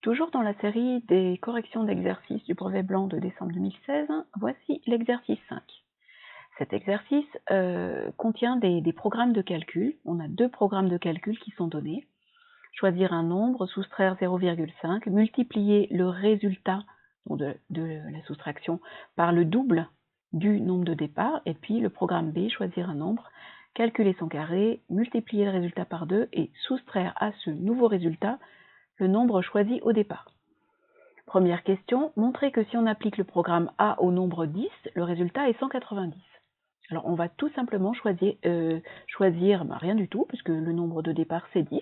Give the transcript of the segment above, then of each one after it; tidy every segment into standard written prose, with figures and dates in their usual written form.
Toujours dans la série des corrections d'exercices du brevet blanc de décembre 2016, voici l'exercice 5. Cet exercice contient des programmes de calcul. On a deux programmes de calcul qui sont donnés. Choisir un nombre, soustraire 0,5, multiplier le résultat de la soustraction par le double du nombre de départ, et puis le programme B, choisir un nombre, calculer son carré, multiplier le résultat par 2 et soustraire à ce nouveau résultat le nombre choisi au départ. Première question, montrer que si on applique le programme A au nombre 10, le résultat est 190. Alors on va tout simplement choisir rien du tout, puisque le nombre de départ c'est 10,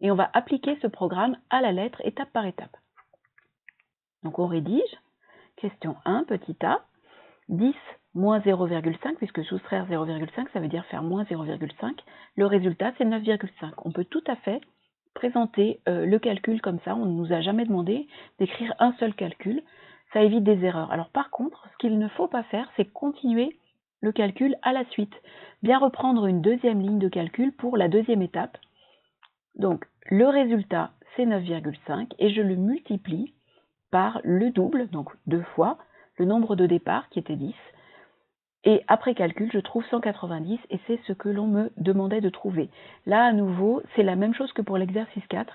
et on va appliquer ce programme à la lettre, étape par étape. Donc on rédige, question 1, petit a, 10 moins 0,5, puisque soustraire 0,5, ça veut dire faire moins 0,5, le résultat c'est 9,5. On peut tout à fait présenter le calcul comme ça, on ne nous a jamais demandé d'écrire un seul calcul, ça évite des erreurs. Alors par contre, ce qu'il ne faut pas faire, c'est continuer le calcul à la suite, bien reprendre une deuxième ligne de calcul pour la deuxième étape. Donc le résultat c'est 9,5 et je le multiplie par le double, donc 2 fois, le nombre de départ qui était 10, et après calcul, je trouve 190 et c'est ce que l'on me demandait de trouver. Là, à nouveau, c'est la même chose que pour l'exercice 4.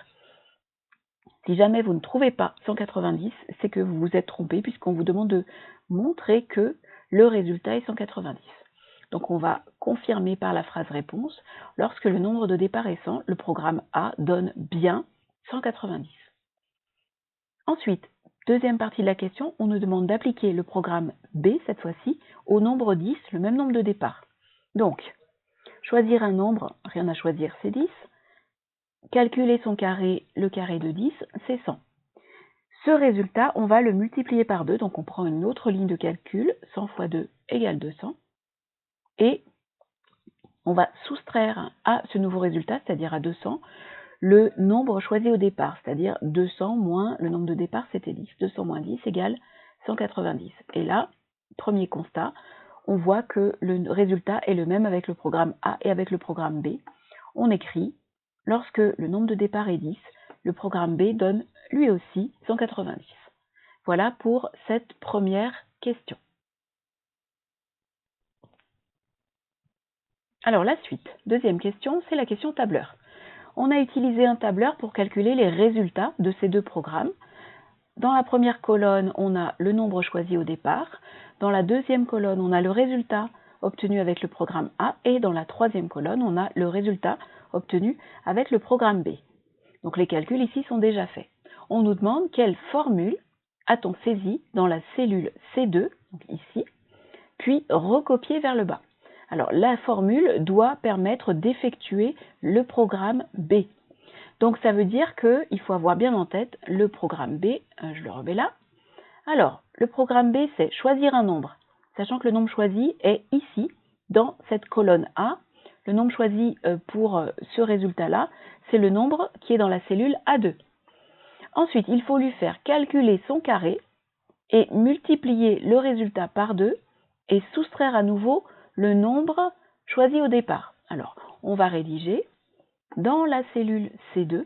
Si jamais vous ne trouvez pas 190, c'est que vous vous êtes trompé puisqu'on vous demande de montrer que le résultat est 190. Donc on va confirmer par la phrase réponse. Lorsque le nombre de départ est 100, le programme A donne bien 190. Ensuite, deuxième partie de la question, on nous demande d'appliquer le programme B, cette fois-ci, au nombre 10, le même nombre de départ. Donc, choisir un nombre, rien à choisir, c'est 10. Calculer son carré, le carré de 10, c'est 100. Ce résultat, on va le multiplier par 2, donc on prend une autre ligne de calcul, 100 fois 2 égale 200, et on va soustraire à ce nouveau résultat, c'est-à-dire à 200, le nombre choisi au départ, c'est-à-dire 200 moins le nombre de départ, c'était 10. 200 moins 10 égale 190. Et là, premier constat, on voit que le résultat est le même avec le programme A et avec le programme B. On écrit, lorsque le nombre de départ est 10, le programme B donne lui aussi 190. Voilà pour cette première question. Alors la suite, deuxième question, c'est la question tableur. On a utilisé un tableur pour calculer les résultats de ces deux programmes. Dans la première colonne, on a le nombre choisi au départ. Dans la deuxième colonne, on a le résultat obtenu avec le programme A. Et dans la troisième colonne, on a le résultat obtenu avec le programme B. Donc les calculs ici sont déjà faits. On nous demande quelle formule a-t-on saisie dans la cellule C2, donc ici, puis recopier vers le bas. Alors la formule doit permettre d'effectuer le programme B. Donc ça veut dire qu'il faut avoir bien en tête le programme B, je le remets là. Alors, le programme B, c'est choisir un nombre, sachant que le nombre choisi est ici, dans cette colonne A. Le nombre choisi pour ce résultat-là, c'est le nombre qui est dans la cellule A2. Ensuite, il faut lui faire calculer son carré et multiplier le résultat par 2 et soustraire à nouveau le nombre choisi au départ. Alors, on va rédiger. Dans la cellule C2,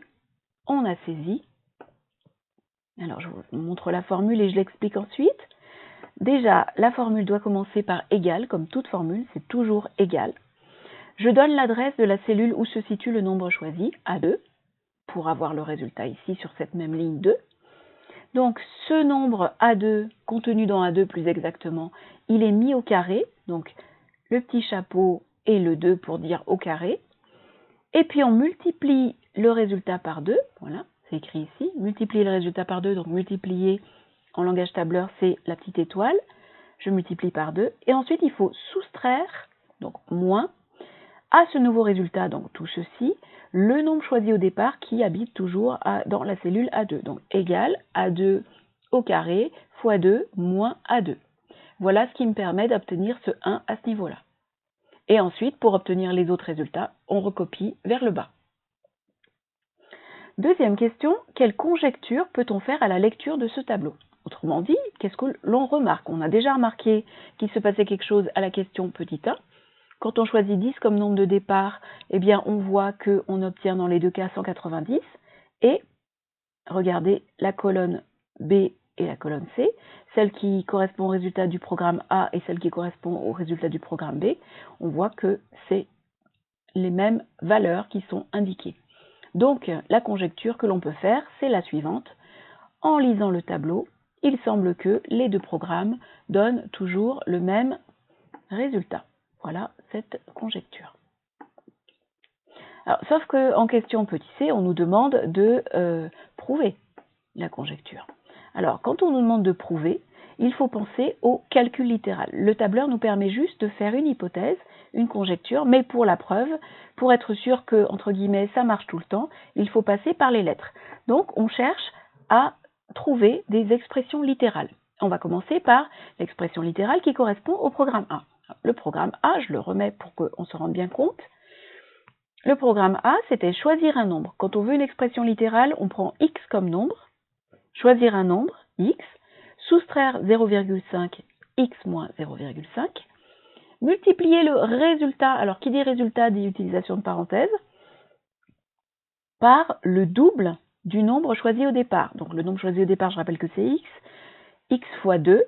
on a saisi. Alors, je vous montre la formule et je l'explique ensuite. Déjà, la formule doit commencer par égal, comme toute formule, c'est toujours égal. Je donne l'adresse de la cellule où se situe le nombre choisi, A2, pour avoir le résultat ici sur cette même ligne 2. Donc, ce nombre A2, contenu dans A2 plus exactement, il est mis au carré, donc le petit chapeau et le 2 pour dire au carré. Et puis on multiplie le résultat par 2, voilà, c'est écrit ici, multiplier le résultat par 2, donc multiplier en langage tableur, c'est la petite étoile, je multiplie par 2, et ensuite il faut soustraire, donc moins, à ce nouveau résultat, donc tout ceci, le nombre choisi au départ qui habite toujours dans la cellule A2, donc égal A2 au carré fois 2 moins A2. Voilà ce qui me permet d'obtenir ce 1 à ce niveau-là. Et ensuite, pour obtenir les autres résultats, on recopie vers le bas. Deuxième question, quelle conjecture peut-on faire à la lecture de ce tableau? Autrement dit, qu'est-ce que l'on remarque? On a déjà remarqué qu'il se passait quelque chose à la question petit a. Quand on choisit 10 comme nombre de départ, eh bien on voit qu'on obtient dans les deux cas 190. Et regardez la colonne B et la colonne C, celle qui correspond au résultat du programme A et celle qui correspond au résultat du programme B, on voit que c'est les mêmes valeurs qui sont indiquées. Donc, la conjecture que l'on peut faire, c'est la suivante. En lisant le tableau, il semble que les deux programmes donnent toujours le même résultat. Voilà cette conjecture. Alors, sauf qu'en question petit c, on nous demande de prouver la conjecture. Alors, quand on nous demande de prouver, il faut penser au calcul littéral. Le tableur nous permet juste de faire une hypothèse, une conjecture, mais pour la preuve, pour être sûr que, entre guillemets, ça marche tout le temps, il faut passer par les lettres. Donc, on cherche à trouver des expressions littérales. On va commencer par l'expression littérale qui correspond au programme A. Le programme A, je le remets pour qu'on se rende bien compte. Le programme A, c'était choisir un nombre. Quand on veut une expression littérale, on prend x comme nombre, choisir un nombre, x, soustraire 0,5, x moins 0,5, multiplier le résultat, alors qui dit résultat dit utilisation de parenthèses, par le double du nombre choisi au départ. Donc le nombre choisi au départ, je rappelle que c'est x fois 2,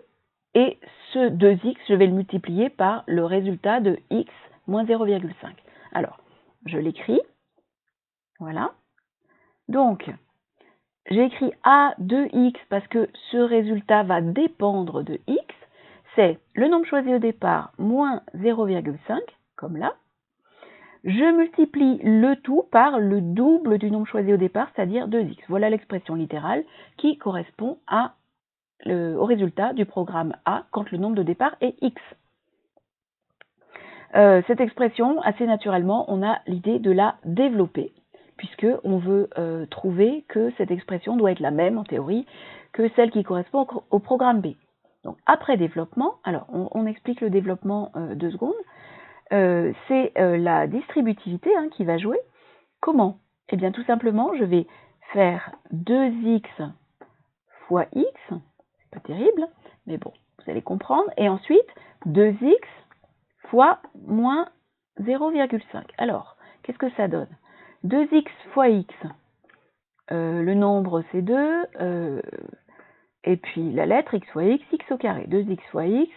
et ce 2x, je vais le multiplier par le résultat de x moins 0,5. Alors, je l'écris, voilà. Donc, j'ai écrit A de x parce que ce résultat va dépendre de x, c'est le nombre choisi au départ moins 0,5, comme là. Je multiplie le tout par le double du nombre choisi au départ, c'est-à-dire 2x. Voilà l'expression littérale qui correspond au résultat du programme A quand le nombre de départ est x. Cette expression, assez naturellement, on a l'idée de la développer, puisqu'on veut trouver que cette expression doit être la même, en théorie, que celle qui correspond au programme B. Donc, après développement, alors on explique le développement 2 secondes, c'est la distributivité qui va jouer. Comment? Eh bien, tout simplement, je vais faire 2x fois x, c'est pas terrible, mais bon, vous allez comprendre, et ensuite 2x fois moins 0,5. Alors, qu'est-ce que ça donne? 2x fois x, le nombre c'est 2, et puis la lettre x fois x, x au carré. 2x fois x,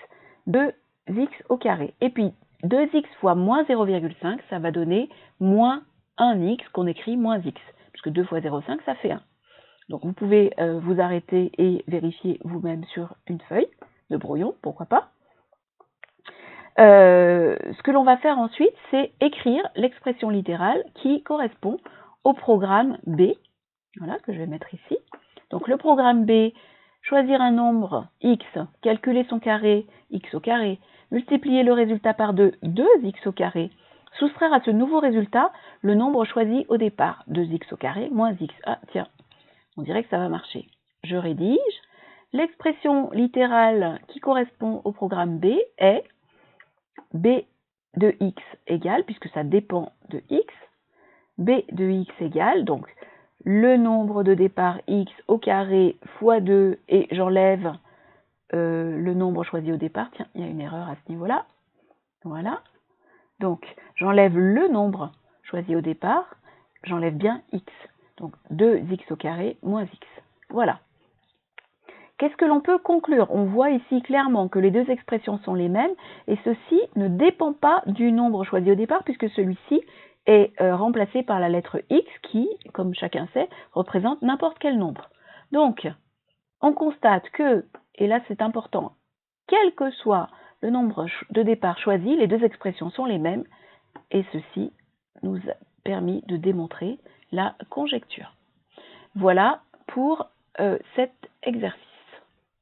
2x au carré. Et puis 2x fois moins 0,5, ça va donner moins 1x qu'on écrit moins x, puisque 2 fois 0,5, ça fait 1. Donc vous pouvez vous arrêter et vérifier vous-même sur une feuille de brouillon, pourquoi pas. Ce que l'on va faire ensuite, c'est écrire l'expression littérale qui correspond au programme B, voilà, que je vais mettre ici. Donc le programme B, choisir un nombre x, calculer son carré, x au carré, multiplier le résultat par 2, 2x au carré, soustraire à ce nouveau résultat le nombre choisi au départ, 2x au carré moins x. Ah tiens, on dirait que ça va marcher. Je rédige. L'expression littérale qui correspond au programme B est b de x égale, puisque ça dépend de x, b de x égale, donc le nombre de départ x au carré fois 2, et j'enlève le nombre choisi au départ. Tiens, il y a une erreur à ce niveau-là. Voilà. Donc, j'enlève le nombre choisi au départ, j'enlève bien x. Donc, 2x au carré moins x. Voilà. Qu'est-ce que l'on peut conclure? On voit ici clairement que les deux expressions sont les mêmes et ceci ne dépend pas du nombre choisi au départ puisque celui-ci est remplacé par la lettre x qui, comme chacun sait, représente n'importe quel nombre. Donc, on constate que, et là c'est important, quel que soit le nombre de départ choisi, les deux expressions sont les mêmes et ceci nous a permis de démontrer la conjecture. Voilà pour cet exercice.